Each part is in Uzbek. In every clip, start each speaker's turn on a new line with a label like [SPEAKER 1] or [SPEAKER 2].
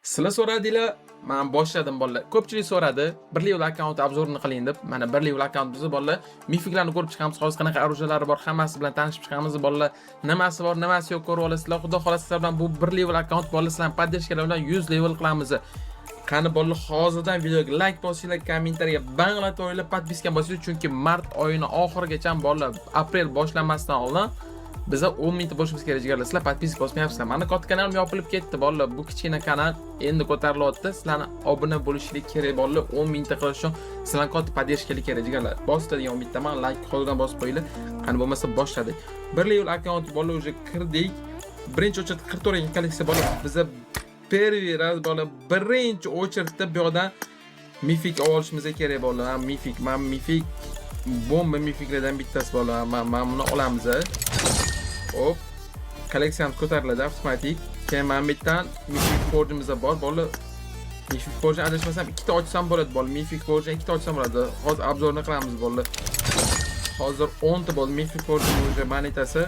[SPEAKER 1] Sizlar so'radinglar, men boshladim bolalar. Ko'pchilik so'radi, bir level akkaunt obzorini qiling deb. Mana bir level akkauntimizni bolalar mifiklarni ko'rib chiqamiz. Hozir qanaqa orujalari bor, hammasi bilan tanishib chiqamiz bolalar. Nimasi bor, nimasi yo'q ko'rib olasizlar. Xudo xolasa sizlar bilan bu bir level akkaunt bolalar sizlarni podдержкалар bilan 100 level qilamiz. Qani bolalar, hozirdan videoga like bosinglar, kommentariya banglat o'ylab podpiska bosinglar, chunki mart oyining oxirigacha bolalar aprel boshlanmasdan oldin biza 10 mingta bo'lishimiz kerak jigarlar. Sizlar podpiska bosmayapsizlar. Mani katta kanalim yopilib ketdi bolalar. Bu kichkina kanal endi ko'tarilyapti. Sizlarni obuna bo'lishlik kerak bolalar. 10 mingta qilish uchun sizlarga katta podдержкалар kerak jigarlar. Bosadigan bittaman like hozirdan bosib qo'yinglar. Qani bo'lmasa boshladik. Bir level akkaunt bolalar уже kirdik. Birinchi o'chirda 44 ga kolleksiya bolalar. Biza первый раз bolalar birinchi o'chirda bu yoqdan mifik olishimiz kerak bolalar. Mifik, men mifik bomba mifiklardan bittasi bolalar. Men buni olamiz. Hop. Kolleksiyamiz ko'tariladi avtomatik. Keyin men bittan Mythic Forge'imiz bor. Bolalar Mythic Forge adashmasam ikkita ochsam bo'ladi bolalar. Mythic Forge ikkita ochsam bo'ladi. Hozir obzorni qilamiz bolalar. Hozir 10 ta bo'ldi Mythic Forge bo'yicha monetasi.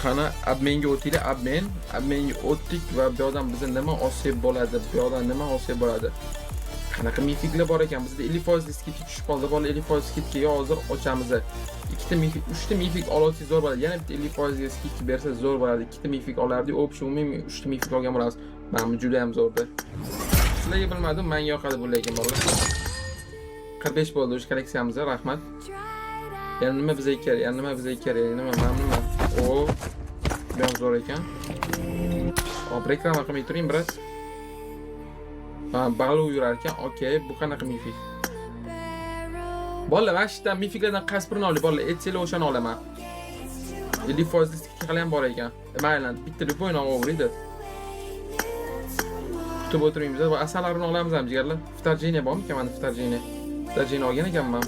[SPEAKER 1] Qani obmenga o'tinglar, obmenga o'tdik va bu yoqdan bizga nima olsak bo'ladi? Bu yoqdan nima olsak bo'ladi? Qanaqa mifiklar bor ekan? Bizda 50% skidga tushib qoldi. Bolalar 50% skidga hozir ochamiz. Ikkita mifik, 3 ta mifik olsangiz zo'r bo'ladi. Yana bitta 50% ga skidga bersa zo'r bo'ladi. Ikkita mifik olardi. Umumiy 3 ta mifik olgan bo'lamiz. Men juda ham zo'rda. Sizlarga bilmadim, menga yoqadi bu lekin bolalar. 45 bo'ldi o'sha kolleksiyamizga, rahmat. Yana nima bizga kerak? Yana nima bizga kerak? Nima mamnunman. O, bu ham zo'r ekan. Hop, reklama qilmay turing biroz. Balu yurar ekan. Okey, bu qanaqa mifik? Bolalar, mana shu yerdan mifiklardan qaysi birini olay bolalar? Aytsanglar o'shani olaman. 50% skidga ham bor ekan. Mayli, bitta любойni olaveradi. Kutib o'tiramiz va asallarni olamiz ham jigarlar. Vторжение bormi ekan? Mana vторжение. Vторжение olgan ekanman.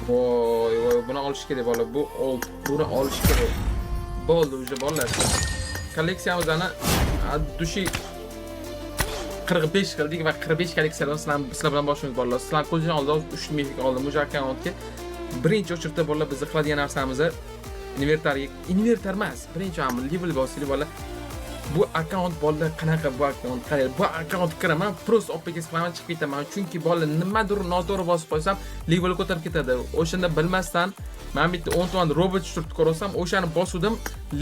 [SPEAKER 1] Voy, buni olish kerak bolalar. Bu old, buni olish kerak. Bo'ldi уже bolalar. Kolleksiyamizni dushi 45 qildik va 45 kolleksiyadan sizlar bilan boshlaymiz bolalar. Sizlar ko'zingizdan oldin 3 mifik oldim. O'sha akkauntga birinchi o'chirda bolalar biz qiladigan narsamiz invertar emas. Birinchi level bosinglar bolalar. Bu akkaunt bolalar qanaqa bu akkaunt? Qarang, bu akkaunt kiraman, prosta OPKS qilaman, chiqib ketaman. Chunki bolalar nimadir noto'g'ri bosib qo'ysam, level ko'tarib ketadi. O'shanda bilmasdan men bitta 10 to'g'ri robot tushirib ko'rsam, o'shani bosuvdim,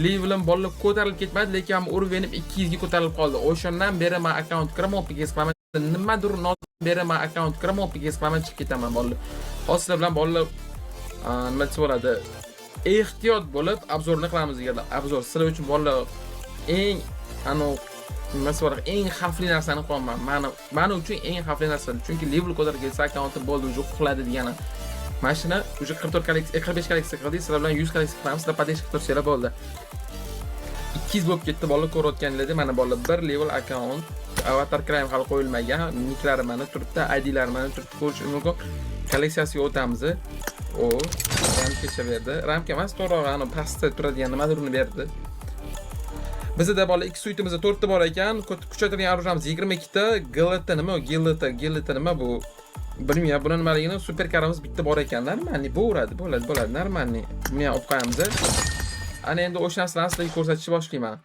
[SPEAKER 1] levelim bolalar ko'tarilib ketmadi, lekin uruvenim 200 ga ko'tarilib qoldi. O'shandan beri men akkaunt kiraman, OPKS qilaman. Nimadir noto'g'ri beri men akkaunt kiraman, OPKS qilaman, chiqib ketaman bolalar. Hozir bilan bolalar nima bo'ladi? Ehtiyot bo'lib obzorni qilamiz deganlar. Obzor sizlar uchun bolalar eng eng xavfli narsani qo'yaman. Meni uchun eng xavfli narsa. Chunki level ko'tarib ketsa akkauntim bo'ldi, уже uxladi degani. Mashina уже 44 kolleksiya, 45 kolleksiya qildik. Sizlar bilan 100 kolleksiya qilamiz. Sizlar podдержка qilsanglar bo'ldi. 200 bo'lib ketdi bolalar ko'rayotganlarda. Mana bolalar bir level akkaunt. Avatar crime hali qo'yilmagan. Niklari mana turibdi, IDlari mana turibdi. Ko'rish mumkin. Kolleksiyasiga o'tamiz. O, ramkacha berdi. Ramka emas, to'g'ri, pastda turadigan nimadirni berdi. Bizda bolalar 2 suitimizda 4 ta bor ekan. Kuchaytirgan orujamiz 22 ta. GLT nima? GLT nima bu? Bilmayman, buni nimaligini super karamiz bitta bor ekan. Normalniy bo'ladi. Normalniy. Buni ham olib qo'yamiz. Ana endi o'sha narsalarni sizlarga ko'rsatishni boshlayman.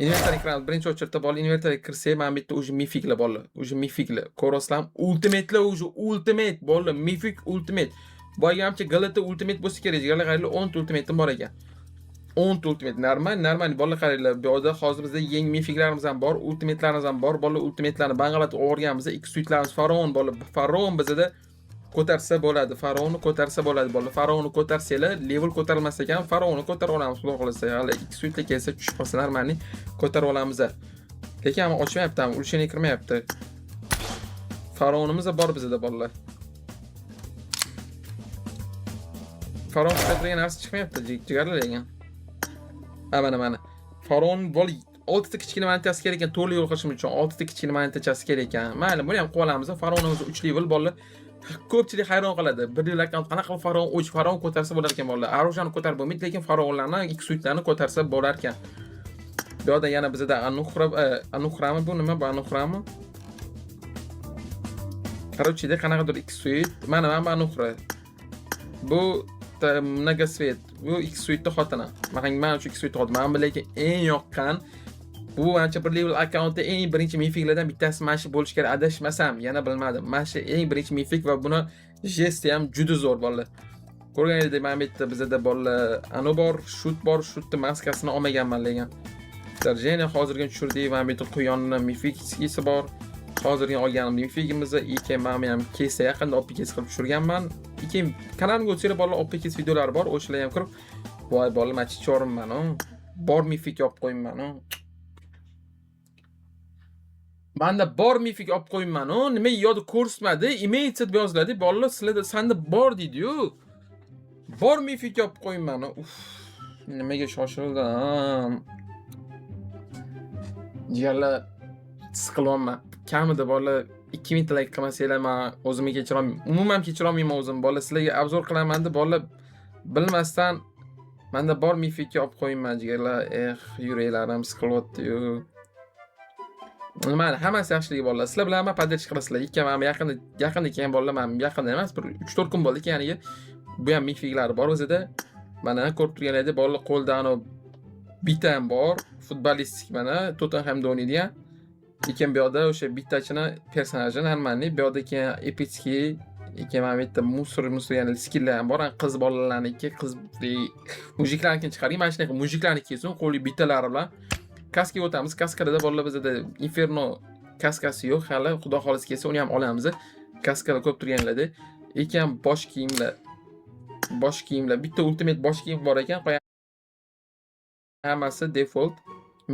[SPEAKER 1] Inventarga kiramiz. Birinchi o'chirda bolalar inventarga kirsak, men bitta уже mifiklar bolalar. Уже mifiklar. Ko'rasizlar, ultimatelar уже ultimate bolalar, mifik ultimate. Boygamcha GLT ultimate bo'lsa kerak. Jigarlar qaranglar, 10 ta ultimate'im bor ekan. 10 ta ultimate normal bolalar qaranglar. Bu yerda hozir bizda yangi mifiklarimiz ham bor, ultimate'larimiz ham bor. Bolalar ultimate'larni bang'alat o'rganamiz. 2 suitlarimiz faraon bolalar. Faraon bizda ko'tarsa bo'ladi. Faraonni ko'tarsa bo'ladi bolalar. Faraonni ko'tarsanglar, level ko'tarilmas ekan, faraonni ko'tarib olamiz, xudo xolasa. Hali 2 suitlar kelsa tushib qolsa normalniy ko'tarib olamiz. Lekin ham ochmayapti, urishga kirmayapti. Faraonimiz bor bizda bolalar. Faraon ko'targan narsa chiqmayapti, jigarlar ekan. Mana. Faraon bol 6 ta kichkina monetasi kerak ekan, 4 level qilishim uchun 6 ta kichkina monetachasi kerak ekan. Mayli, buni ham qilib olamiz. Faraonimiz 3 level bolalar. Ko'pchilik hayron qoladi. Bir level akkaunt qanaqa faraon, faraon ko'tarsa bo'lar ekan bolalar. Arujani ko'tarib bo'lmaydi, lekin faraonlarni 2 suitlarni ko'tarsa bo'lar ekan. Bu yerda yana bizda Anuhrami bu nima? Bu Anuhrami? Qarochida qanaqadir 2 suit. Mana bu Anuhra. Bu Mnoгосвет. Bu 2 suitni xotini. Men uchun 2 suit xotin. Men lekin eng yoqqan Bu ancha bir level akkauntda eng birinchi mifiklardan bittasi mana shu bo'lishi kerak, adashmasam, yana bilmadim. Mana shu eng birinchi mifik va buni jesti ham juda zo'r bolalar. Ko'rganingizdek mana bu yerda bizda bolalar ani bor, shut bor, shutni maskasini olmaganman lekin. Darjani hozirga tushirdik, mana bu yerda quyonni mifikisi bor. Hozirga olganim mifigimizni keyin mana ham kesa yaqinda OPKS qilib tushirganman. Keyin kanalimga o'tsanglar bolalar OPKS videolari bor, o'shalarga ham kirib, voy bolalar mana chichorimman, bor mifik olib qo'yibman. Manda bor mifik olib qo'yibman. Nima yo'qdi ko'rsatmadi, imeysi deb yoziladi. Bolalar sizlarda sanda bor deydi-yu. Bor mifik olib qo'yibman. Uf, nimaga shoshildim. Jigarlar siqilyapman. Kamida bolalar 2000 ta like qilmasanglar men o'zimni kechira olmayman. Umuman kechira olmayman o'zim. Bolalar sizlarga obzor qilaman deb bolalar bilmasdan manda bor mifikka olib qo'yibman jigarlar. Yuraklarim siqilyapti-yu. Mana hammasi yaxshiligi bolalar. Sizlar bilan hamma podderch qilasizlar. Ikkalamiz yaqinda kelgan bolalar, men yaqinda emas, bir 3-4 kun bo'ldi kaniga. Bu ham mifiklari bor o'zida. Mana ko'rib turganingizdek bolalar qo'lda bitta ham bor. Futbolistik mana Tottenhamda o'ynaydigan. Keyin bu yoqda o'sha bittachini personaji normalniy, bu yoqda keyin epitskiy, keyin mana bu yerda musor ya'ni skilllar ham bor. Qiz bolalarniki, qiz mujiklarnikini chiqargan. Mana shunaqa mujiklarniki kesin qo'li bittalari bilan kaskaga o'tamiz. Kaskada bolalar bizda Inferno kaskasi yo'q. Hali xudo xolis kelsa uni ham olamiz. Kaskalar ko'p turganlarda. Ekan bosh kiyimlar, bitta ultimate bosh kiyim bor ekan. Hammasi default.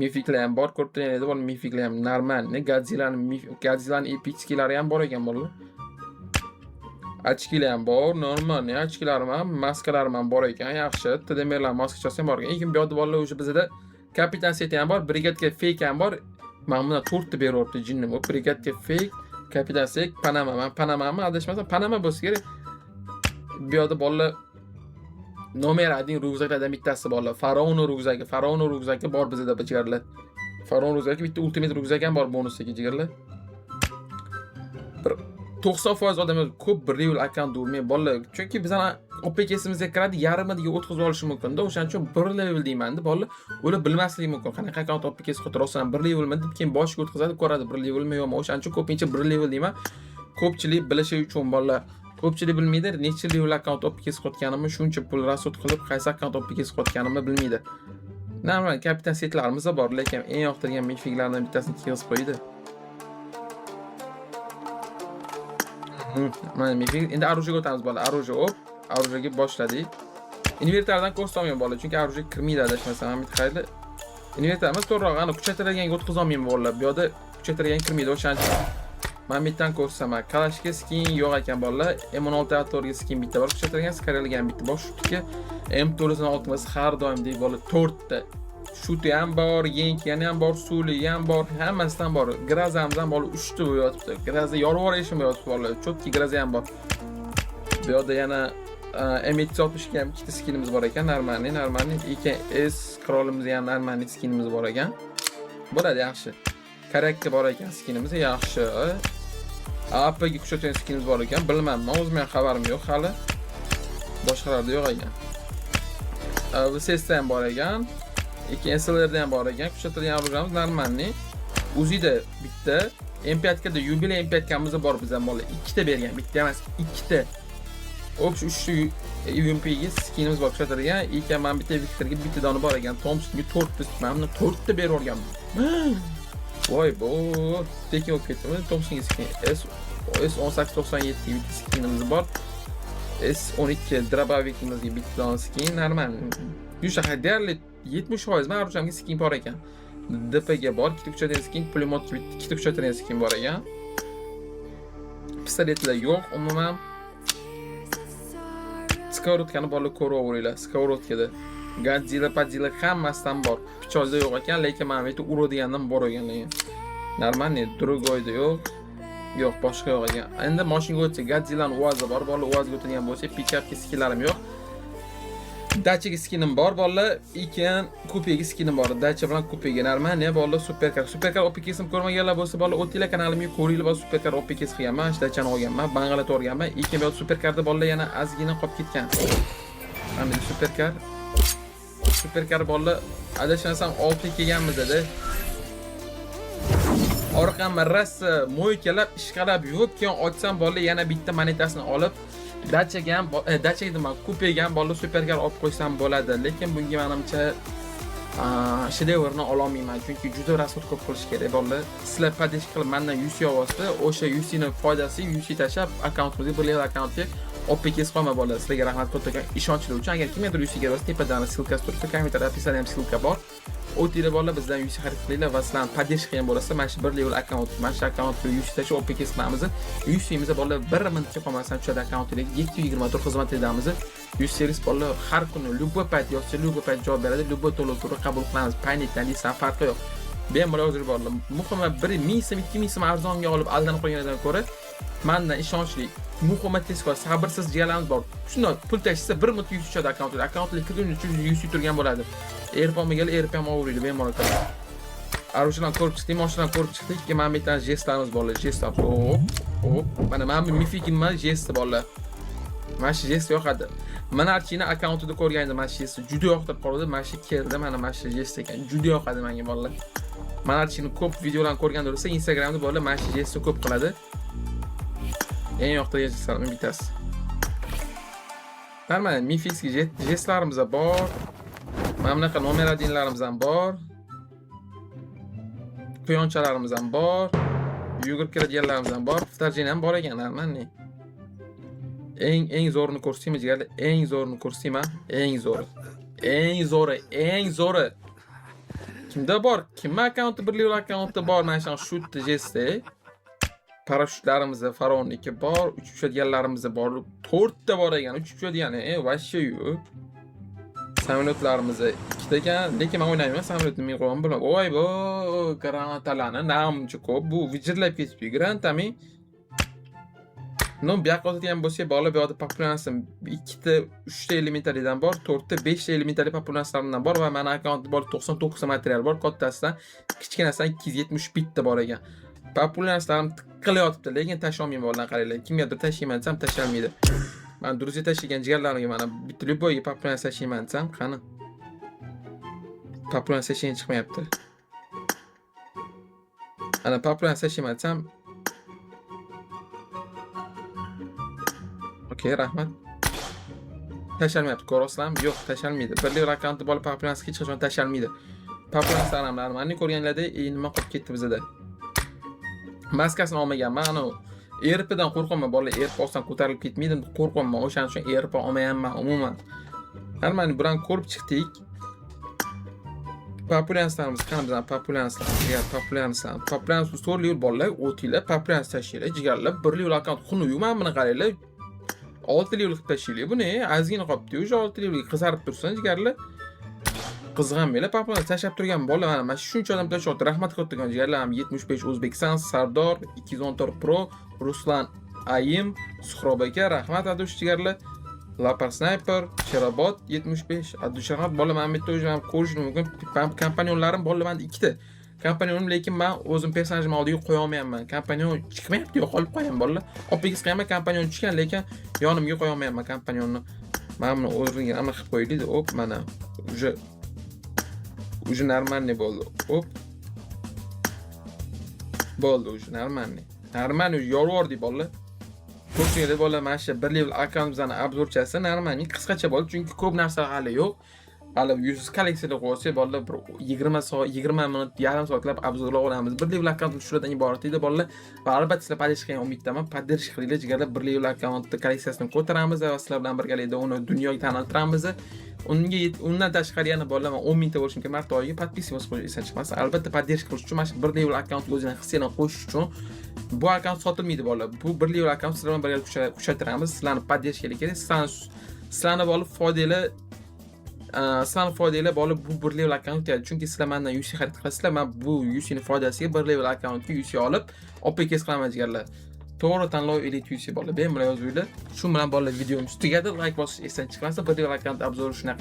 [SPEAKER 1] Mifiklar ham bor, ko'rib turganingizdek bor, mifiklar ham normal. Godzilla'ning epitskilari ham bor ekan bolalar. Ochkilar ham bor, normal. Ochkilarim ham, maskalarim ham bor ekan, yaxshi. TDM'lar maskachasi ham bor ekan. Lekin bu yoqda bolalar o'sha bizda kapitan seti ham bor, brigadga fake ham bor. Mana bundan 4 ta beryapti jinnim. Bu brigadga fake, kapitan set, Panama. Men Panamami adashmasam Panama bo'lsa kerak. Bu yoqda bolalar nomer 1 ryukzaklardan bittasi bolalar. Faraon ryukzaki bor bizda jigarlar. Faraon ryukzaki bitta ultimate ryukzak ham bor bonusdagi jigarlar. 90% odamlar ko'p bir level akkaunt urmay bolalar. Chunki bizning OPK'simizga kiradi, yarmiga o'tkazib olishi mumkin-da. O'shaning uchun bir level deyman-da bolalar. Ular bilmasligi mumkin. Qanaqa akkaunt OPK'si xotirasidan bir levelmi deb keyin boshiga o'tkazadi, ko'radi bir levelmi yo'qmi. O'shaning uchun ko'pincha bir level deyman. Ko'pchilik bilishi uchun bolalar. Ko'pchilik bilmaydi, necha level akkaunt OPK'si qotganimni, shuncha pul rasud qilib qaysi akkaunt OPK'si qotganimni bilmaydi. Normal kapitan setlarimiz bor, lekin eng yoqtirgan mifiglardan bittasini kiygizib qo'ydi. Mana mifig. Endi orужиеga o'tamiz bolalar. Orужиеga boshladik. Invertordan ko'rsatolmayman bolalar, chunki orужиеga kirmaydi adashmasam. Hamid xayrli. Invertorimiz to'g'rirog'ini kuchaytirganga o'tkazib olmayman bolalar. Bu yoqda kuchaytirgan kirmaydi, o'shaning men bittan ko'rsaman. Kalashga skin yo'q ekan bolalar. M16 atorga skin bitta bor, kuchaytirgan skarelga ham bitta bor. Shutga M416 har doimdek bolalar 4 ta. Shuti ham bor, yenkani ham bor, suli ham bor, hammasidan bor. Grazamiz ham bolalar 3 ta yotibdi. Graza yorvorishim yotibdi bolalar. Chotki graza ham bor. Bu yoqda yana M760 ga ham ikkita skinimiz bor ekan, normalniy. Keyin S qirolimiz ham normalniy skinimiz bor ekan. Bo'ladi, yaxshi. Karakter bor ekan skinimiz, yaxshi. APga kuchaytirgan skinimiz bor ekan, bilmayman, o'zim ham xabarim yo'q hali. Boshqalarda yo'q ekan. VSSda ham bor ekan. SLRda ham bor ekan, kuchaytirgan orужиemiz normalniy. Uzida bitta, M5 da yubiley M5 kamiz bor bizdan bolalar. 2 ta bergan, bitta emas, 2 ta. O'sha 3 ta UMP'ga skinimiz bor kuchaytirgan. Ekan men bitta Victorga bitta dona bor ekan, Thompsonga 4 ta, men 4 ta berib o'rganman. Voy bu tekin olib ketdimi? Thompsonga skin S1897 bitta skinimiz bor. S12 Drabavikimizga bitta dona skin, normal. Yusha deyarli 70% men orужиемga skin bor ekan. DPga bor, ikkita kuchaytirgan skin, pulemot ikkita kuchaytirgan skin bor ekan. Pistoletlar yo'q, umuman. Skorotkani bolalar ko'raveringlar, skorotkada. Godzilla hammasidan bor. Pichoqda yo'q ekan, lekin men bu yerda uradigandan bor ekan lekin. Normalniy, drugoyda yo'q. Yo'q, boshqa yo'q ekan. Endi mashinaga o'tsa, Godzilla'ning uazi bor. Bolalar uaziga o'tadigan bo'lsa, pikapga skinlarim yo'q. Dachaga skinim bor bolalar, ekan kupega skinim bor. Dacha bilan kupega normalniy bolalar superkar. Superkar OPK'sini ko'rmaganlar bo'lsa, bolalar o'tinglar kanalimga ko'ringlar, bolalar superkar OPK'si qilganman, dachani olganman, bang'alata o'rganman. Ekan bu superkarda bolalar yana ozgina qolib ketgan. Mana superkar bolalar adashmasam 6 kelganmiz edi. orqamni rosa mo'ykalab ishqalab yuvib keyin ochsam bolalar yana bitta monetasini olib dachaga ham dachaga nima kupega ham bolalar superkar olib qo'ysam bo'ladi, lekin bunga menimcha shedevrni ololmayman, chunki juda rasxod ko'p qilish kerak bolalar. Sizlar padesh qilib mendan UC olyapti, o'sha UC ni foydasi UC tashab akkauntimizga bir level akkauntga olib ketib qolma bolalar. Sizlarga rahmat kattakon ishonchli uchun. Agar kimgadir UC kerak bo'lsa, tepadan ssilkasi turibdi, kommentar opisiyadan ham ssilka bor. O'tinglar bolalar, bizdan UC xarid qilinglar va sizlarni padesh qilgan bo'lsa, mana shu bir level akkaunt, mana shu akkauntga UC tashab olib ketib qilamiz. UC'imizda bolalar 1 minutga qolmasdan tushadi akkauntidagi 224 xizmat edamiz. UC servis bolalar har kuni любой payt yozsa, любой payt javob beradi, любой to'lov turi qabul qilamiz. Paynetdan deysan farqi yo'q. Bemalol o'zir bolalar. Muhimi 1000 so'm, 2000 so'm arzonga olib aldanib qo'ygandan ko'ra, mendan ishonchli, muhimi tezkor, sabrsiz jigarlarimiz bor. Shunday pul tashisa 1 minut UC tushadi akkauntga. Akkauntga kirgan uchun UC turgan bo'ladi. Airpomga kelib Airpom o'g'irlaydi bemalol. Arushadan ko'rib chiqdik, mashinadan ko'rib chiqdik. Mana bu yerdan jestlarimiz bolalar, jestlar. Hop. Mana bu mifikimman jest bolalar. Mana shu jest yoqadi. Mana Archini akkauntida ko'rgandim, mana shu jest juda yoqtirib qoldi. Mana shu keldi, mana shu jest ekan. Juda yoqadi menga bolalar. Mana Archini ko'p videolarni ko'rganda bo'lsa, Instagramda bolalar mana shu jestni ko'p qiladi. Eng yoqtirgan jestlarning bittasi. Mana mifik jestlarimiz bor. Mana bunaqa nomer 1larimiz ham bor. Quyonchalarimiz ham bor. Yugurib kiradiganlarimiz ham bor. Ftarjin ham bor ekan, mana. Eng zo'rini ko'rsaymi jigarlar? Eng zo'rini ko'rsaymi? Eng zo'ri. Kimda bor? Kimning akkaunti bir level akkaunti bor? Mana shu shoot jestda. Parashyutlarimiz Faraonniki bor, uchib tushadiganlarimiz bor. 4 ta bor ekan, uchib tushadigan. Vashsha yo'q. Samolyotlarimiz 2 ta ekan, lekin men o'ynayman, samolyotni men qo'yam bilan. Voy bu granatalarni namchi ko'p. Bu vijirlab ketibdi granatami. No, bu yoqqa o'tadigan bo'lsa, bola bu yoqda populyatsiya 2 ta, 3 ta elementaridan bor, 4 ta, 5 ta elementari populyatsiyalardan bor va meni akkauntda bor 99 ta material bor, kattasidan kichkinasidan 270 bitta bor ekan. Populyatsiyalarim tiqilib yotibdi, lekin tasha olmayman bolalar, qaranglar. Kimgadir tashlayman desam tashalmaydi. Men durust tashlagan jigarlarimga mana bitta любойga populyatsiya tashlayman desam, qani. Populyatsiya tashlagan chiqmayapti. Ana populyatsiya tashlayman desam, okey, rahmat. Tashalmayapti, ko'rasizlarmi? Yo'q, tashalmaydi. Bir level akkauntda bola populyatsiyaga hech qachon tashalmaydi. Populyatsiyalarni mana ko'rganlarda, nima qilib ketdi bizda? Maskasini olmaganman, ana ERPdan qo'rqaman, bolalar ERP olsam ko'tarilib ketmaydi, qo'rqaman. O'shaning uchun ERP olmayapman umuman. Mana bularni ko'rib chiqdik. Populyatsiyalarimiz qani bizdan populyatsiyalar. Populyatsiya 4 level bolalar, o'tinglar, populyatsiya tashlaylar, jigarlar, 1 level akkaunt xunuyum, mana buni qaranglar. 6 level qilib tashlaylik. Bu ne? Ozgina qolibdi. O'sha 6 levelga qizarib tursin, jigarlar. Qizg'anmaylar, populyatsiya tashlab turgan bolalar mana shuncha odam tashlayapti. Rahmat kattakon jigarlar, 75 O'zbekiston, Sardor, 214 Pro, Ruslan Ayim, Suhrob aka, rahmat adush jigarlar. Lapar Sniper, Sherobod 75, Abdushahat bolalar men bitta o'zim ham ko'rish mumkin. Kompanionlarim bolalar menda 2 ta. Kompanionim, lekin men o'zim personajimni oldiga qo'ya olmayapman. Kompanion chiqmayapti, yo'q qolib qo'yaman bolalar. Olib qilganman, kompanion tushgan, lekin yonimga qo'ya olmayapman kompanionni. Mana buni o'zimga aniq qilib qo'ydik. Hop, mana уже нормальный bo'ldi. Hop. Bo'ldi уже нормальный. Нормальный yorvordik bolalar. Ko'pchilik bolalar mana shu bir level akkauntimizdan obzorchasi нормальный qisqacha bo'ldi, chunki ko'p narsa hali yo'q. Hali 100 kolleksiyada qo'ysa bolalar 20 soat, 20 minut, yarim soatlab obzorlar olamiz. Bir level akkauntni tushiradigan iborat edi bolalar. Va albatta sizlar poddesh qilgan umiddaman. Poddesh qilinglar, jigarlar, bir level akkauntni kolleksiyasini ko'taramiz va sizlar bilan birgalikda uni dunyoga taniltiramiz. Undan tashqari yana bolalar, men 10 mingta bo'lishim kerak mart oyiga podpiskamiz qo'yish esan chiqmasa. Albatta poddesh qilish uchun mana shu bir level akkauntga o'zingizning hissiyatni qo'shish uchun bu akkaunt sotilmaydi bolalar. Bu bir level akkaunt sizlar bilan birgalikda kuchaytiramiz. Sizlarni poddesh kerak. Sizlarni olib foydali bo'lib bu bir level akkaunt deydi. Chunki sizlar mendan UC xarid qilasizlar, men bu UC ning foydasiga bir level akkauntga UC olib OPKS qilaman jigarlar. To'g'ri tanlov Elite UC bolalar. Bemalol yozinglar. Shu bilan bolalar videomiz tugadi. Like bosish esdan chiqmasa, bir level akkaunt obzori shunaqa